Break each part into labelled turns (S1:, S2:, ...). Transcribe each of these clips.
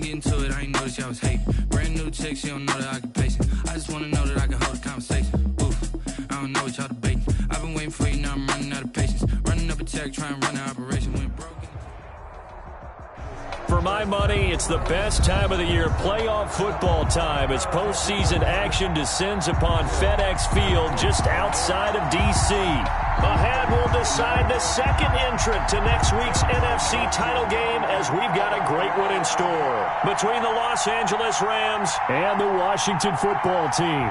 S1: get into it, I ain't noticed y'all was hating. Brand new chick, she don't know that I can pace it. I just wanna know that I can hold a conversation. Oof, I don't know what y'all debating. I've been waiting for you, now I'm running out of patience. Running up a check, trying to run an operation. Went broke.
S2: For my money, it's the best time of the year, playoff football time, as postseason action descends upon FedEx Field just outside of D.C. Ahead, we'll decide the second entrant to next week's NFC title game, as we've got a great one in store between the Los Angeles Rams and the Washington football team.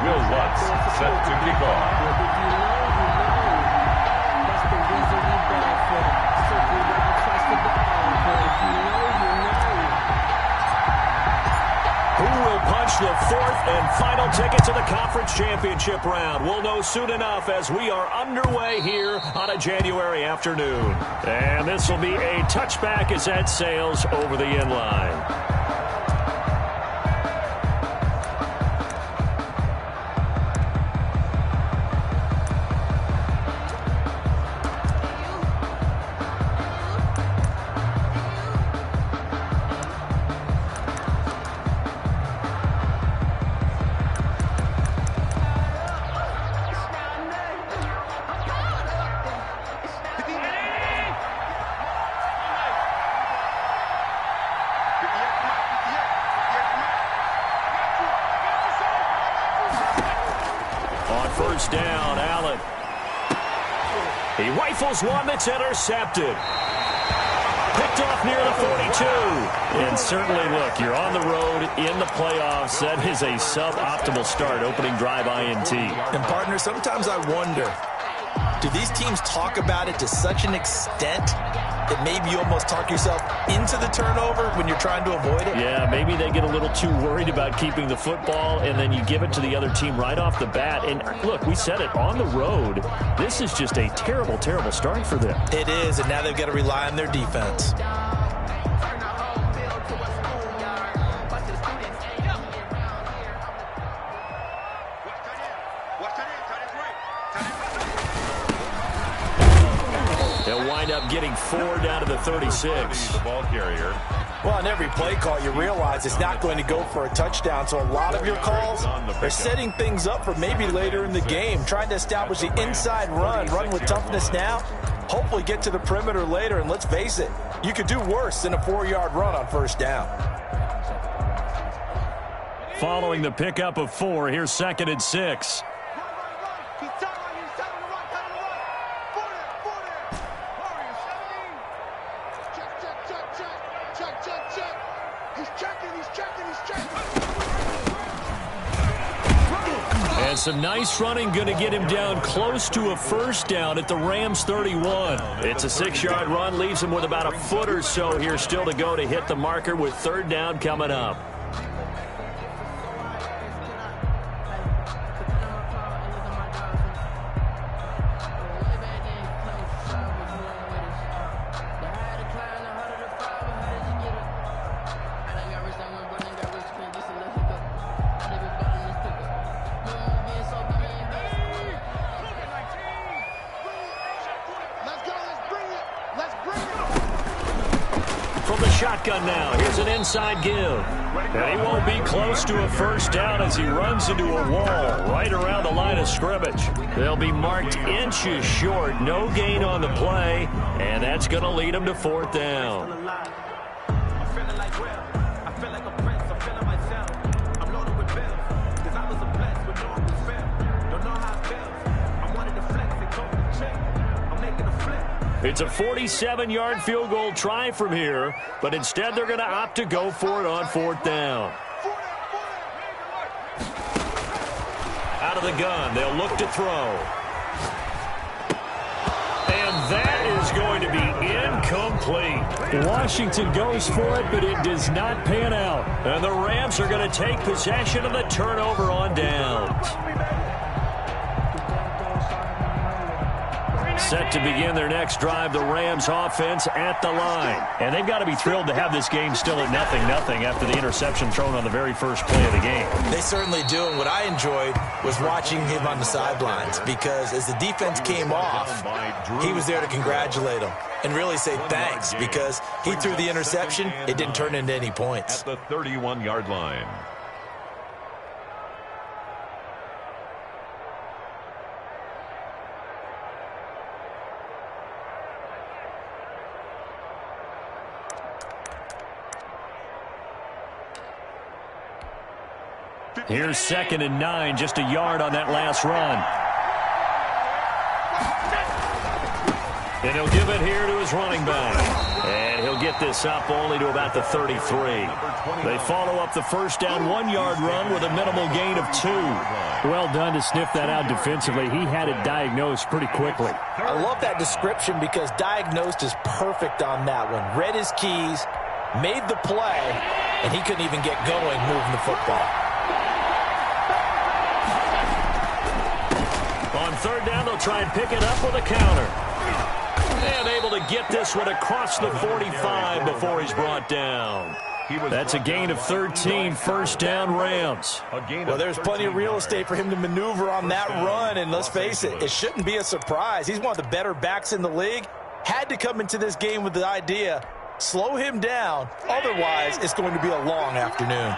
S3: Will Lutz set to kick off.
S2: Who will punch the fourth and final ticket to the conference championship round? We'll know soon enough as we are underway here on a January afternoon. And this will be a touchback as that sails over the end line. First down, Allen. He rifles one that's intercepted. Picked off near the 42. And certainly, look, you're on the road in the playoffs. That is a suboptimal start, opening drive INT.
S4: And, partner, sometimes I wonder, do these teams talk about it to such an extent that maybe you almost talk yourself into the turnover when you're trying to avoid it?
S2: Yeah, maybe they get a little too worried about keeping the football, and then you give it to the other team right off the bat. And, look, we said it, on the road, this is just a terrible, terrible start for them.
S4: It is, and now they've got to rely on their defense.
S2: They'll wind up getting 4 down to the 36.
S3: The ball carrier.
S4: Well, on every play call, you realize it's not going to go for a touchdown. So a lot of your calls are setting things up for maybe later in the game, trying to establish the inside run with toughness now, hopefully get to the perimeter later. And let's face it, you could do worse than a 4-yard run on first down.
S2: Following the pickup of 4, here's 2nd and 6. And some nice running, going to get him down close to a first down at the Rams 31. It's a 6-yard run, leaves him with about a foot or so here still to go to hit the marker with 3rd down coming up. Shotgun now. Here's an inside give. And he won't be close to a first down as he runs into a wall right around the line of scrimmage. They'll be marked inches short. No gain on the play. And that's going to lead him to 4th down. It's a 47-yard field goal try from here, but instead they're going to opt to go for it on 4th down. Out of the gun, they'll look to throw. And that is going to be incomplete. Washington goes for it, but it does not pan out. And the Rams are going to take possession of the turnover on downs. Set to begin their next drive, the Rams offense at the line. And they've got to be thrilled to have this game still at 0-0 after the interception thrown on the very first play of the game.
S4: They certainly do, and what I enjoyed was watching him on the sidelines, because as the defense came off, he was there to congratulate them and really say thanks, because he threw the interception. It didn't turn into any points.
S3: At the 31-yard line.
S2: Here's 2nd and 9, just a yard on that last run. And he'll give it here to his running back. And he'll get this up only to about the 33. They follow up the first down 1-yard run with a minimal gain of 2.
S5: Well done to sniff that out defensively. He had it diagnosed pretty quickly.
S4: I love that description, because diagnosed is perfect on that one. Read his keys, made the play, and he couldn't even get going moving the football.
S2: On 3rd down, they'll try and pick it up with a counter. And able to get this one across the 45 before he's brought down. That's a gain of 13, 1st down Rams.
S4: Well, there's plenty of real estate for him to maneuver on that run, and let's face it, it shouldn't be a surprise. He's one of the better backs in the league. Had to come into this game with the idea, slow him down, otherwise it's going to be a long afternoon.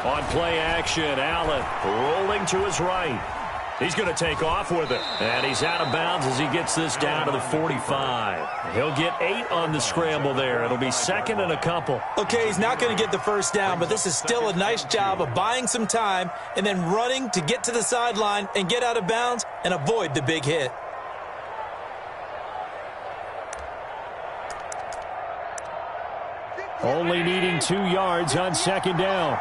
S2: On play action, Allen rolling to his right. He's going to take off with it. And he's out of bounds as he gets this down to the 45. He'll get 8 on the scramble there. It'll be 2nd and a couple.
S4: Okay, he's not going to get the first down, but this is still a nice job of buying some time and then running to get to the sideline and get out of bounds and avoid the big hit.
S5: Only needing 2 yards on 2nd down.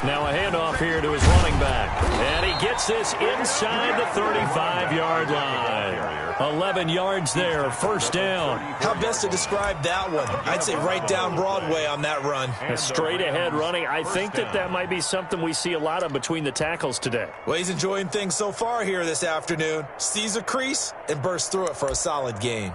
S2: Now a handoff here to his running back. And he gets this inside the 35-yard line. 11 yards there, 1st down.
S4: How best to describe that one? I'd say right down Broadway on that run.
S5: A straight-ahead running. I think that might be something we see a lot of between the tackles today.
S4: Well, he's enjoying things so far here this afternoon. Sees a crease and bursts through it for a solid gain.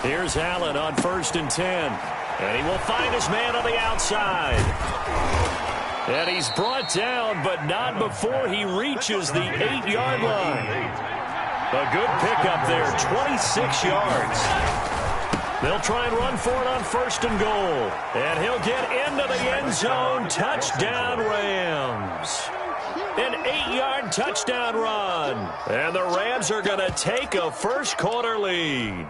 S2: Here's Allen on 1st and 10. And he will find his man on the outside. And he's brought down, but not before he reaches the 8-yard line. A good pickup there, 26 yards. They'll try and run for it on 1st and goal. And he'll get into the end zone. Touchdown, Rams. An 8-yard touchdown run. And the Rams are going to take a first-quarter lead.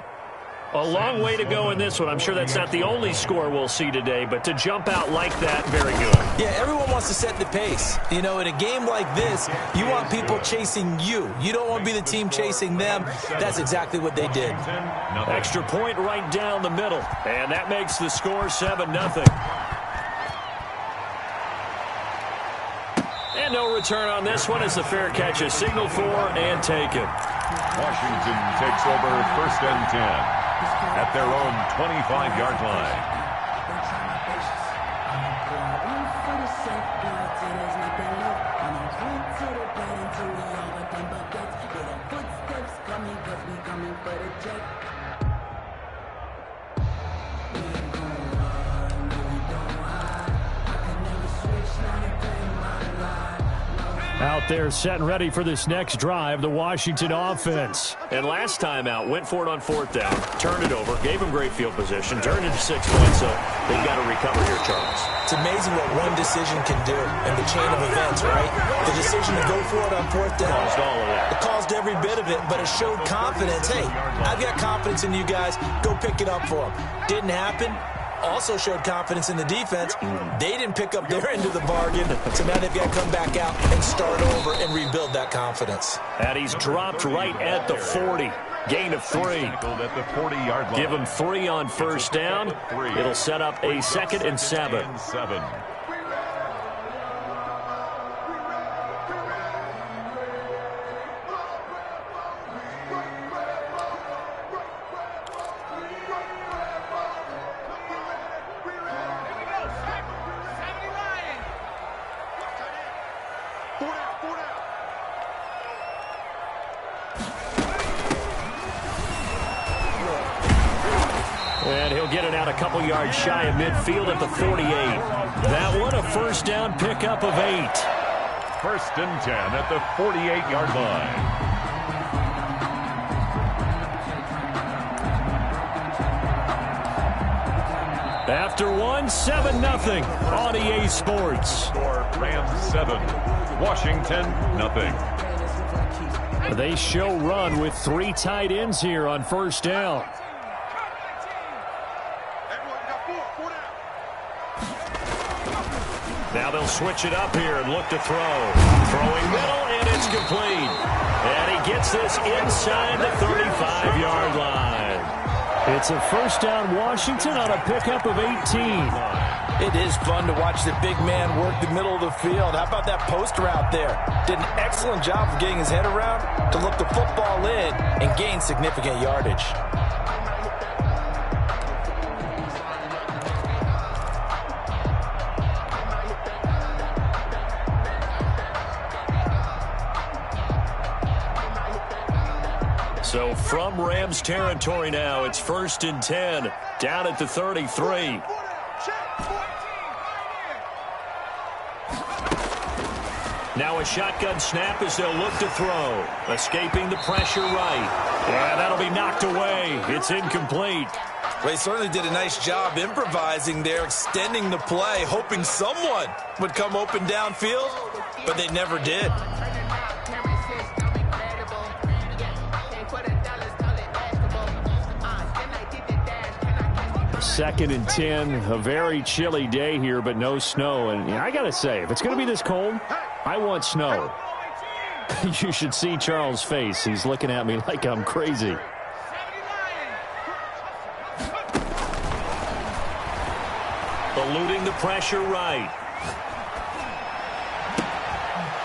S5: A long way to go in this one. I'm sure that's not the only score we'll see today, but to jump out like that, very good.
S4: Yeah, everyone wants to set the pace. You know, in a game like this, you want people chasing you. You don't want to be the team chasing them. That's exactly what they did.
S2: Extra point right down the middle, and that makes the score 7-0. And no return on this one as the fair catch is signaled for and taken.
S3: Washington takes over 1st and 10 at their own 25-yard line.
S5: Out there set and ready for this next drive, the Washington offense.
S2: And last time out, went for it on 4th down, turned it over, gave him great field position, turned into 6 points, so they've got to recover here, Charles.
S4: It's amazing what one decision can do in the chain of events, right? The decision to go for it on 4th down.
S2: Caused all of that.
S4: It caused every bit of it, but it showed confidence. Hey, I've got confidence in you guys. Go pick it up for them. Didn't happen. also showed confidence in the defense. They didn't pick up their end of the bargain, so now they've got to come back out and start over and rebuild that confidence.
S5: And he's dropped right at the 40. Gain of 3.
S3: At the 40-yard line.
S5: Give him 3 on first down. It'll set up a 2nd and 7. And he'll get it out a couple yards shy of midfield at the 48. That one a first down pickup of 8.
S3: 1st and 10 at the 48-yard line.
S5: After 1, 7-0 on EA Sports.
S3: Score Rams 7, Washington 0.
S5: They show run with 3 tight ends here on first down. Now they'll switch it up here and look to throw. Throwing middle, and it's complete. And he gets this inside the 35-yard line. It's a first down Washington on a pickup of 18.
S4: It is fun to watch the big man work the middle of the field. How about that post route there? Did an excellent job of getting his head around to look the football in and gain significant yardage.
S5: So from Rams territory now, it's 1st and 10, down at the 33. Now a shotgun snap as they'll look to throw. Escaping the pressure right. And that'll be knocked away. It's incomplete.
S4: Well, they certainly did a nice job improvising there, extending the play, hoping someone would come open downfield, but they never did.
S5: 2nd and 10, a very chilly day here, but no snow. And I got to say, if it's going to be this cold, I want snow. You should see Charles' face. He's looking at me like I'm crazy. Eluding the pressure right.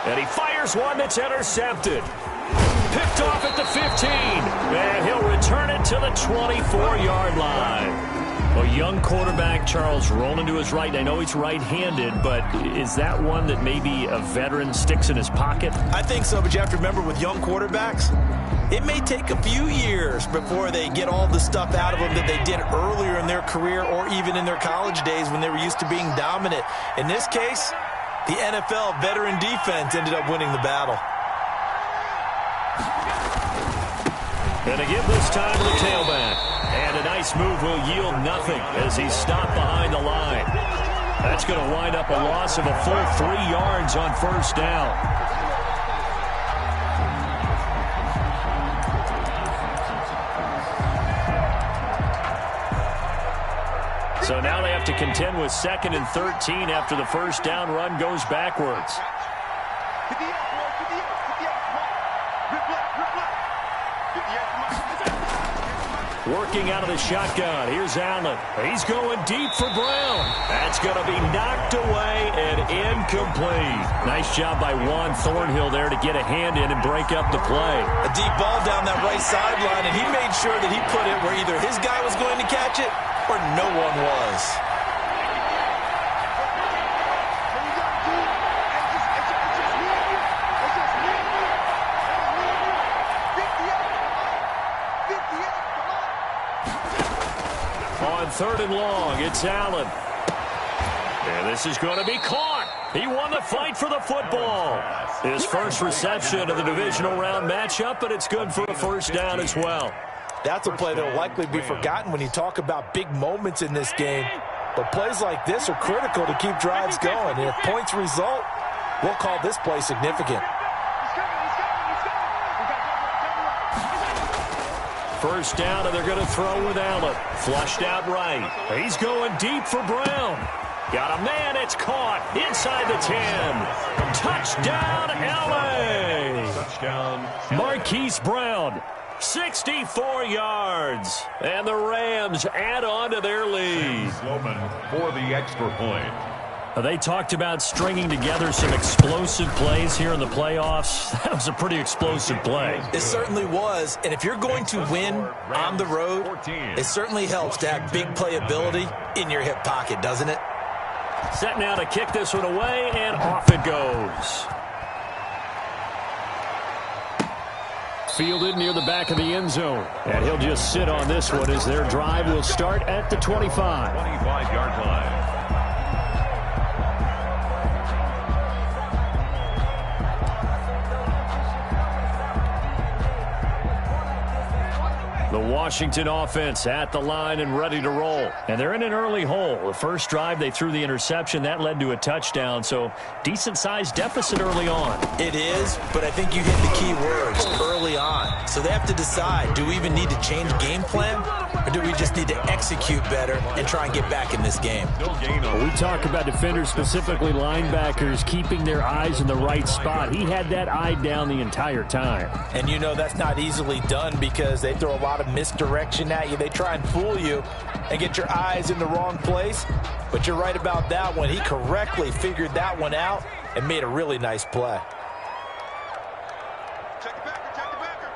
S5: And he fires one that's intercepted. Picked off at the 15. And he'll return it to the 24-yard line. A young quarterback, Charles, rolling to his right. I know he's right-handed, but is that one that maybe a veteran sticks in his pocket?
S4: I think so, but you have to remember with young quarterbacks, it may take a few years before they get all the stuff out of them that they did earlier in their career or even in their college days when they were used to being dominant. In this case, the NFL veteran defense ended up winning the battle.
S5: And a give this time to the tailback. And a nice move will yield nothing as he's stopped behind the line. That's going to wind up a loss of a full 3 yards on first down. So now they have to contend with 2nd and 13 after the first down run goes backwards. Working out of the shotgun. Here's Allen. He's going deep for Brown. That's going to be knocked away and incomplete. Nice job by Juan Thornhill there to get a hand in and break up the play.
S4: A deep ball down that right sideline, and he made sure that he put it where either his guy was going to catch it or no one was.
S5: On 3rd and long, it's Allen. And this is going to be caught. He won the fight for the football. His first reception of the divisional round matchup, but it's good for a first down as well.
S4: That's a play that will likely be forgotten when you talk about big moments in this game. But plays like this are critical to keep drives going. And if points result, we'll call this play significant.
S5: First down, and they're going to throw with Allen. Flushed out right. He's going deep for Brown. Got a man, it's caught inside the 10. Touchdown, L.A.
S3: Touchdown.
S5: Marquise Brown, 64 yards. And the Rams add on to their lead.
S3: Sloman for the extra point.
S5: They talked about stringing together some explosive plays here in the playoffs. That was a pretty explosive play.
S4: It certainly was. And if you're going to win on the road, it certainly helps to have big playability in your hip pocket, doesn't it?
S5: Set now to kick this one away, and off it goes. Fielded near the back of the end zone. And he'll just sit on this one as their drive will start at the 25.
S3: 25-yard line.
S5: The Washington offense at the line and ready to roll. And they're in an early hole. The first drive, they threw the interception. That led to a touchdown, so decent-sized deficit early on.
S4: It is, but I think you hit the key words, early on. So they have to decide, do we even need to change game plan, or do we just need to execute better and try and get back in this game?
S5: We talk about defenders, specifically linebackers, keeping their eyes in the right spot. He had that eye down the entire time.
S4: And you know that's not easily done because they throw a lot of misdirection at you. They try and fool you and get your eyes in the wrong place. But you're right about that one. He correctly figured that one out and made a really nice play.
S6: Check the backer, check the backer.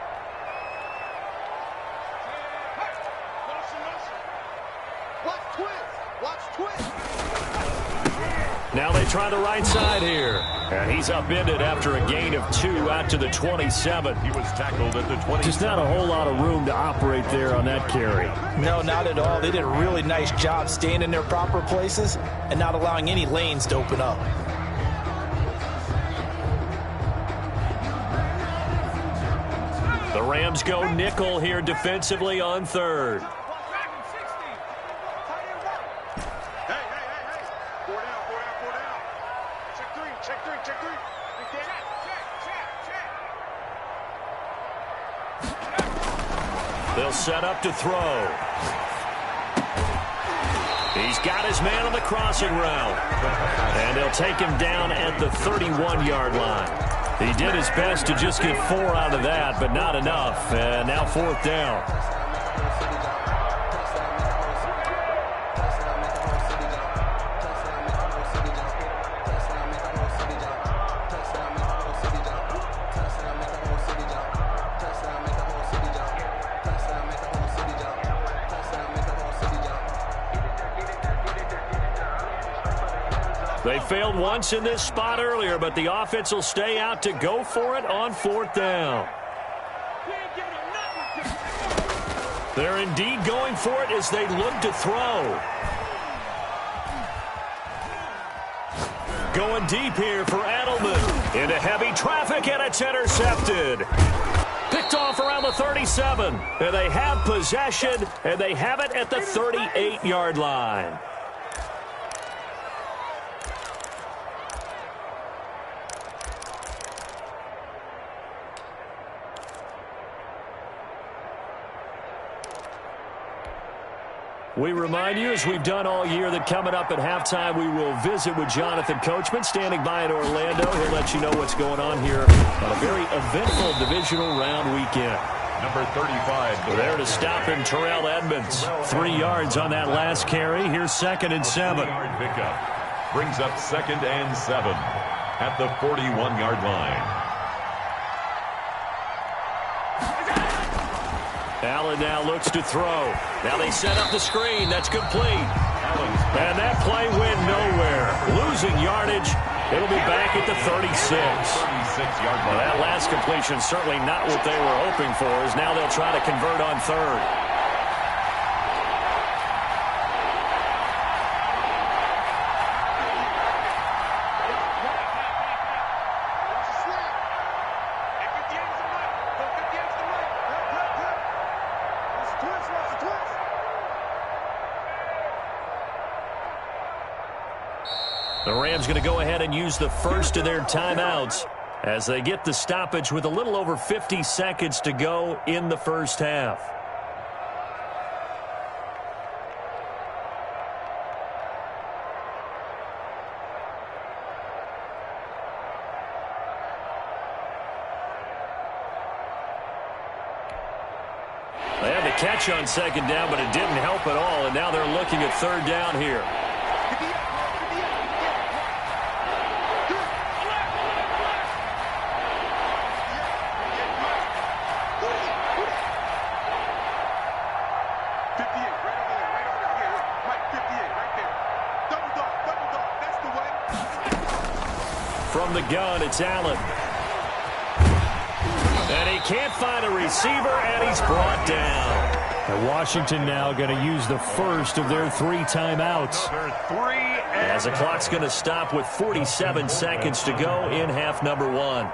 S6: Watch twist, watch twist.
S5: Now they try the right side here. And he's upended after a gain of 2 out to the 27.
S3: He was tackled at the 20.
S5: Just not a whole lot of room to operate there on that carry.
S4: No, not at all. They did a really nice job staying in their proper places and not allowing any lanes to open up.
S5: The Rams go nickel here defensively on third. They'll set up to throw. He's got his man on the crossing route. And they'll take him down at the 31-yard line. He did his best to just get 4 out of that, but not enough. And now 4th down. They failed once in this spot earlier, but the offense will stay out to go for it on 4th down. They're indeed going for it as they look to throw. Going deep here for Edelman. Into heavy traffic, and it's intercepted. Picked off around the 37. And they have possession, and they have it at the 38-yard line. We remind you, as we've done all year, that coming up at halftime, we will visit with Jonathan Coachman, standing by in Orlando. He'll let you know what's going on here on a very eventful divisional round weekend.
S3: Number 35.
S5: There to stop him, Terrell Edmonds. 3 yards on that last carry. Here's 2nd and 7.
S3: Pickup brings up 2nd and 7 at the 41-yard line.
S5: Allen now looks to throw. Now they set up the screen. That's complete. And that play went nowhere. Losing yardage. It'll be back at the 36.
S3: 36-yard
S5: Well,
S3: line.
S5: that last completion certainly not what they were hoping for, as now they'll try to convert on 3rd. The Rams going to go ahead and use the first of their timeouts as they get the stoppage with a little over 50 seconds to go in the first half. a catch on second down, but it didn't help at all, and now they're looking at third down here. From the gun, it's Allen. And he can't find a receiver, and he's brought down.
S2: And Washington now going to use the first of their 3 timeouts.
S5: As the clock's going to stop with 47 seconds to go in half number 1.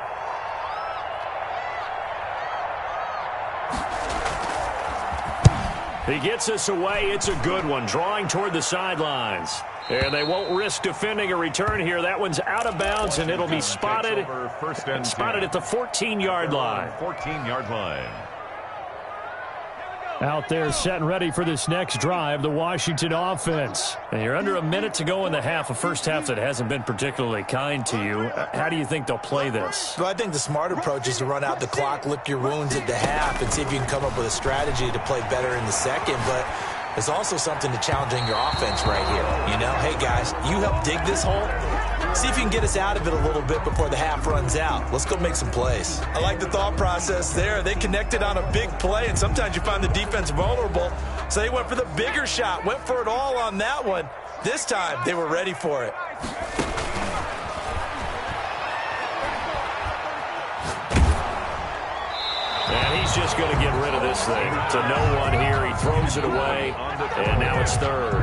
S5: He gets us away. It's a good one, drawing toward the sidelines. And they won't risk defending a return here. That one's out of bounds, and it'll be spotted at the 14-yard line.
S3: 14-yard line.
S2: Out there set and ready for this next drive, the Washington offense.
S5: And you're under a minute to go in the half, a first half that hasn't been particularly kind to you. How do you think they'll play this?
S4: Well, I think the smart approach is to run out the clock, lick your wounds at the half, and see if you can come up with a strategy to play better in the second. But there's also something to challenging your offense right here. You know, hey, guys, you help dig this hole. See if you can get us out of it a little bit before the half runs out. Let's go make some plays. I like the thought process there. They connected on a big play, and sometimes you find the defense vulnerable. So they went for the bigger shot, went for it all on that one. This time, they were ready for it.
S5: And he's just going to get rid of this thing. To no one here. He throws it away, and now it's third.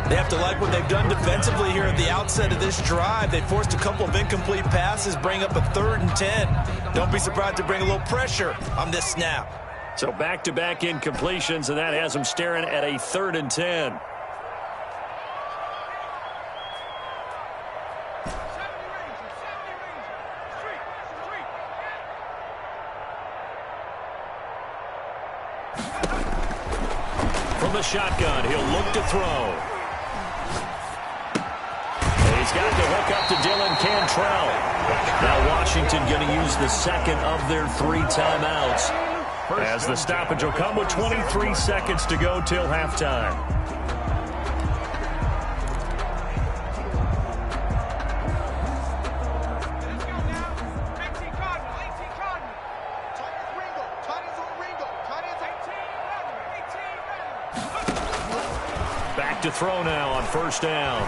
S4: They have to like what they've done defensively here at the outset of this drive. They forced a couple of incomplete passes, bring up a 3rd and 10. Don't be surprised to bring a little pressure on this snap.
S5: So back-to-back incompletions, and that has them staring at a 3rd and 10. From the shotgun, he'll look to throw. He's got the hook up to Dylan Cantrell. Now Washington going to use the second of their 3 timeouts, as the stoppage will come with 23 seconds to go till halftime. Back to throw now on first down.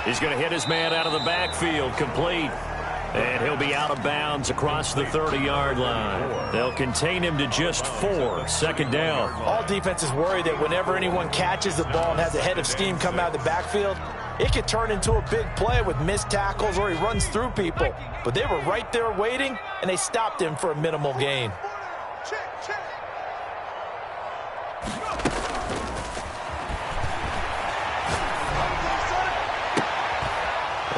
S5: He's going to hit his man out of the backfield, complete. And he'll be out of bounds across the 30-yard line. They'll contain him to just 4, second down.
S4: All defenses worry that whenever anyone catches the ball and has a head of steam come out of the backfield, it could turn into a big play with missed tackles or he runs through people. But they were right there waiting, and they stopped him for a minimal gain.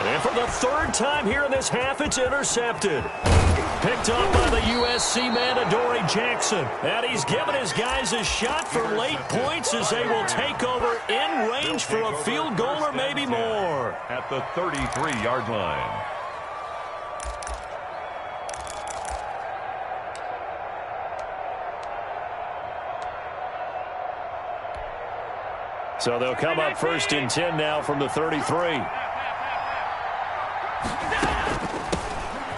S5: And for the 3rd time here in this half, it's intercepted. Picked up by the USC man, Adoree Jackson. And he's given his guys a shot for late points as they will take over in range for a field goal or maybe more.
S3: At the 33-yard line.
S5: So they'll come up 1st and 10 now from the 33.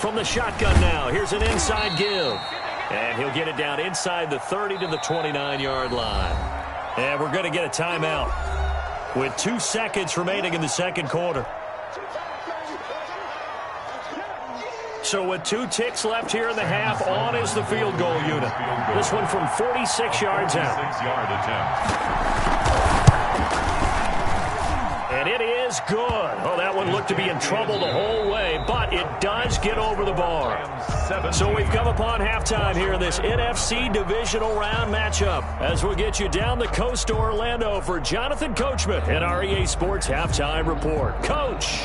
S5: From the shotgun now, here's an inside give. And he'll get it down inside the 30 to the 29-yard line. And we're going to get a timeout with 2 seconds remaining in the second quarter. So with 2 ticks left here in the half, on is the field goal unit. This one from 46 yards out.
S3: 6-yard attempt.
S5: And it is good. Oh, that one looked to be in trouble the whole way, but it does get over the bar. So we've come upon halftime here in this NFC divisional round matchup, as we'll get you down the coast to Orlando for Jonathan Coachman and our EA Sports Halftime Report. Coach.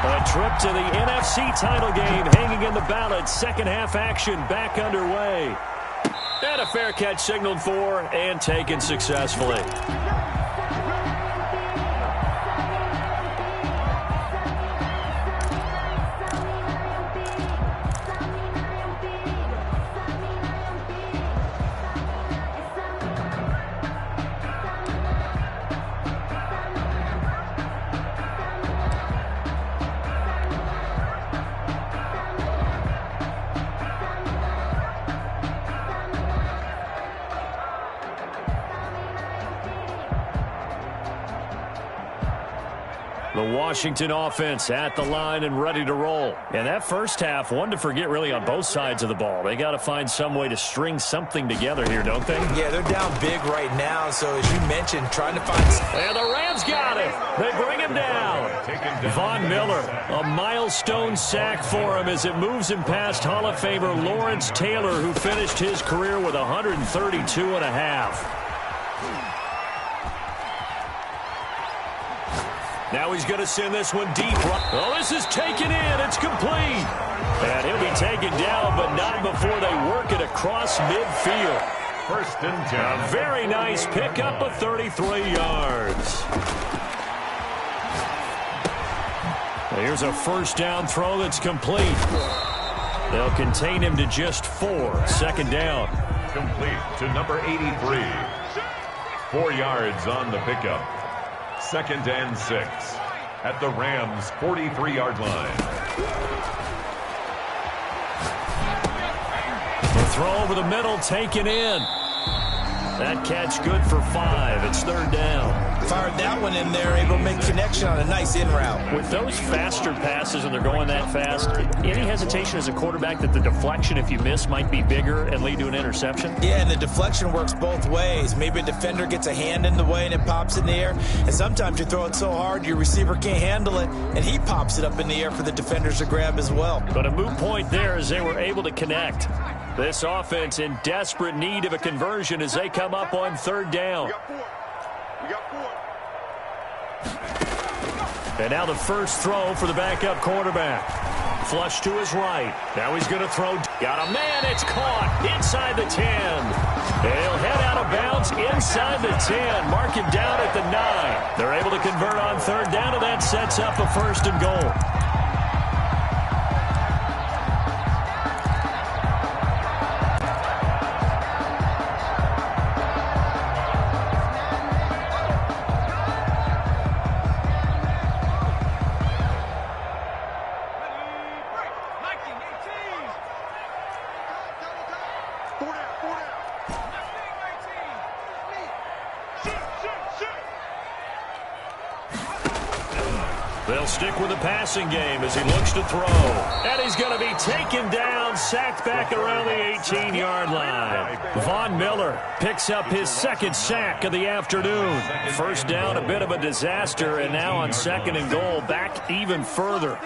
S5: A trip to the NFC title game hanging in the balance. Second half action back underway. And a fair catch signaled for and taken successfully.
S2: Washington offense at the line and ready to roll. And that first half, one to forget really on both sides of the ball. They got to find some way to string something together here, don't they?
S4: Yeah, they're down big right now, so as you mentioned, trying to find...
S2: And the Rams got it. They bring him down. Von Miller, a milestone sack for him as it moves him past Hall of Famer Lawrence Taylor, who finished his career with 132.5. Now he's going to send this one deep. Oh, this is taken in. It's complete. And he'll be taken down, but not before they work it across midfield.
S3: First and 10.
S2: A very nice pickup of 33 yards. Here's a first down throw that's complete. They'll contain him to just 4. Second down.
S3: Complete to number 83. 4 yards on the pickup. Second and 6 at the Rams' 43-yard line.
S2: The throw over the middle taken in. That catch good for 5. It's third down.
S4: Fired that one in there, able to make connection on a nice in route.
S2: With those faster passes and they're going that fast, any hesitation as a quarterback that the deflection, if you miss, might be bigger and lead to an interception?
S4: Yeah, and the deflection works both ways. Maybe a defender gets a hand in the way and it pops in the air. And sometimes you throw it so hard your receiver can't handle it, and he pops it up in the air for the defenders to grab as well.
S2: But a moot point there as they were able to connect. This offense in desperate need of a conversion as they come up on third down.
S6: We got 4.
S2: And now the first throw for the backup quarterback. Flush to his right. Now he's going to throw. Got a man. It's caught inside the 10. He'll head out of bounds inside the 10. Mark him down at the 9. They're able to convert on third down, and that sets up a first and goal. They'll stick with the passing game as he looks to throw. And he's going to be taken down, sacked back around the 18-yard line. Von Miller picks up his second sack of the afternoon. First down, a bit of a disaster, and now on second and goal, back even further.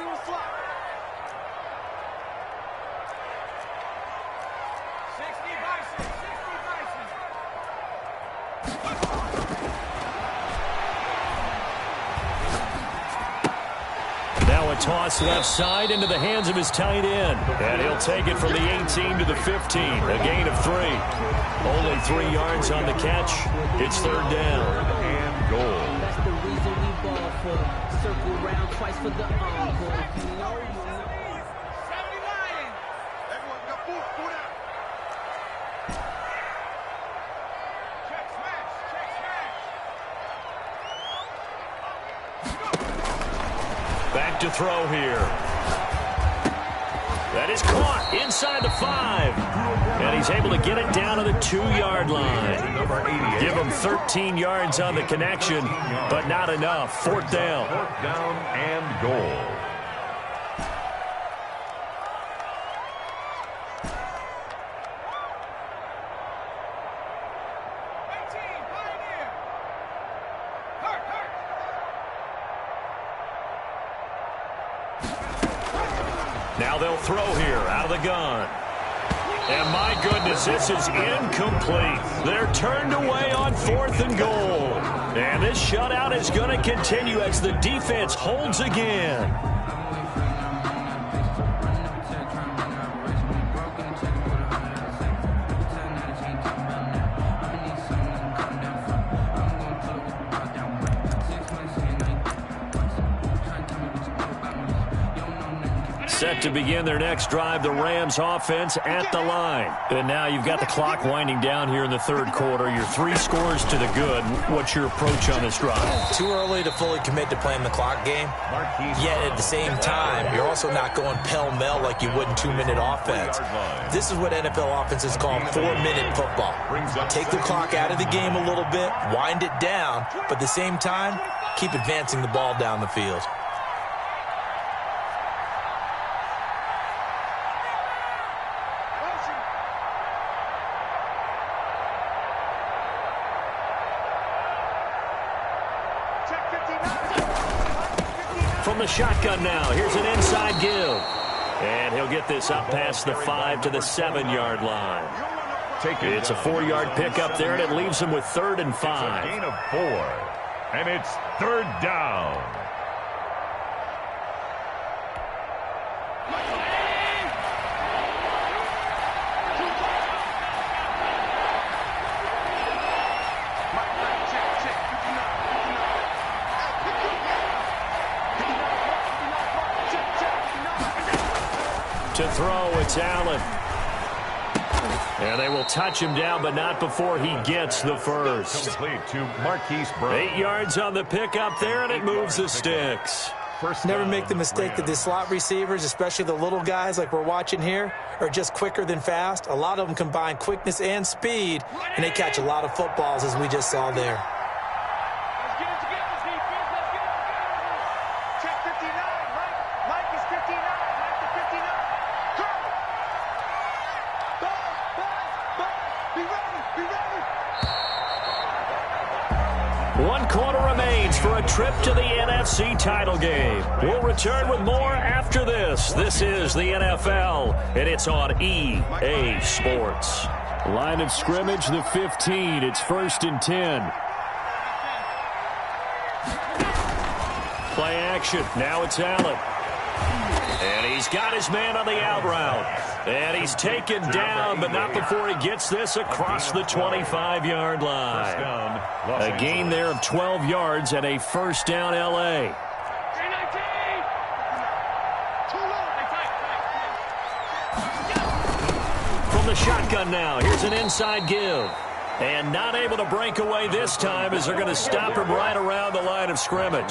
S2: Toss left side into the hands of his tight end. And he'll take it from the 18 to the 15. A gain of 3. Only 3 yards on the catch. It's third down.
S3: And goal.
S7: That's the reason we ball for. Circle round twice for the encore.
S6: Everyone got 4. 4 down. Check smash. Check smash.
S2: Back to throw here. That is caught inside the 5. And he's able to get it down to the 2-yard line. Give him 13 yards on the connection, but not enough. Fourth down.
S3: Fourth down and goal.
S2: Now they'll throw here out of the gun. And my goodness, this is incomplete. They're turned away on fourth and goal. And this shutout is going to continue as the defense holds again. Set to begin their next drive, the Rams offense at the line. And now you've got the clock winding down here in the third quarter. Your 3 scores to the good. What's your approach on this drive?
S4: Too early to fully commit to playing the clock game. Yet at the same time, you're also not going pell-mell like you would in 2-minute offense. This is what NFL offenses call 4-minute football. Take the clock out of the game a little bit, wind it down, but at the same time, keep advancing the ball down the field.
S5: From the shotgun now, here's an inside give. And he'll get this up past the 5 to the 7-yard line. It's a 4-yard pickup there, and it leaves him with 3rd and 5.
S3: It's a gain of 4, and it's 3rd down.
S5: To throw, it's Allen. And they will touch him down, but not before he gets the first.
S3: Complete to Marquise Brown.
S5: 8 yards on the pickup there, and it moves the sticks.
S4: Never make the mistake that the slot receivers, especially the little guys like we're watching here, are just quicker than fast. A lot of them combine quickness and speed, and they catch a lot of footballs, as we just saw there.
S5: One quarter remains for a trip to the NFC title game. We'll return with more after this. This is the NFL, and it's on EA Sports.
S2: Line of scrimmage, the 15. It's 1st and 10.
S5: Play action. Now it's Allen. And he's got his man on the out route. And he's taken down, but not before he gets this across the 25-yard line. A gain there of 12 yards and a 1st down L.A. From the shotgun now, here's an inside give. And not able to break away this time as they're going to stop him right around the line of scrimmage.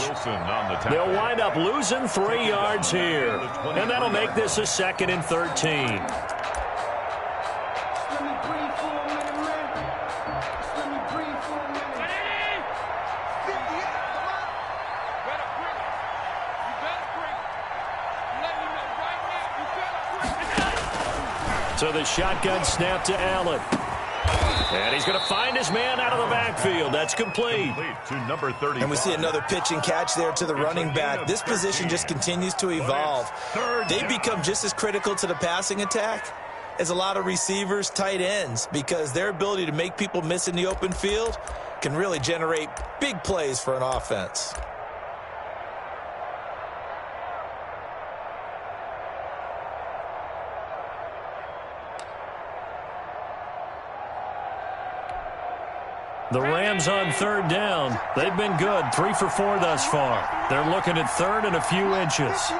S5: They'll wind up losing 3 yards here. And that'll make this a 2nd and 13. So the shotgun snap to Allen. And he's going to find his man out of the backfield. That's complete.
S3: To number 30.
S4: And we see another pitch and catch there to the running back. This position just continues to evolve. They become just as critical to the passing attack as a lot of receivers, tight ends, because their ability to make people miss in the open field can really generate big plays for an offense.
S2: The Rams on 3rd down. They've been good, 3 for 4 thus far. They're looking at 3rd and a few inches.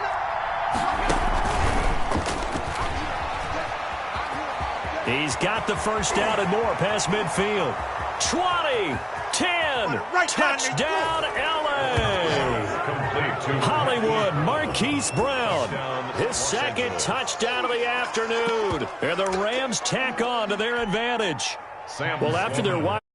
S5: He's got the 1st down and more past midfield. 20, 10, touchdown LA. Hollywood, Marquise Brown. His 2nd touchdown of the afternoon. And the Rams tack on to their advantage. Well, after their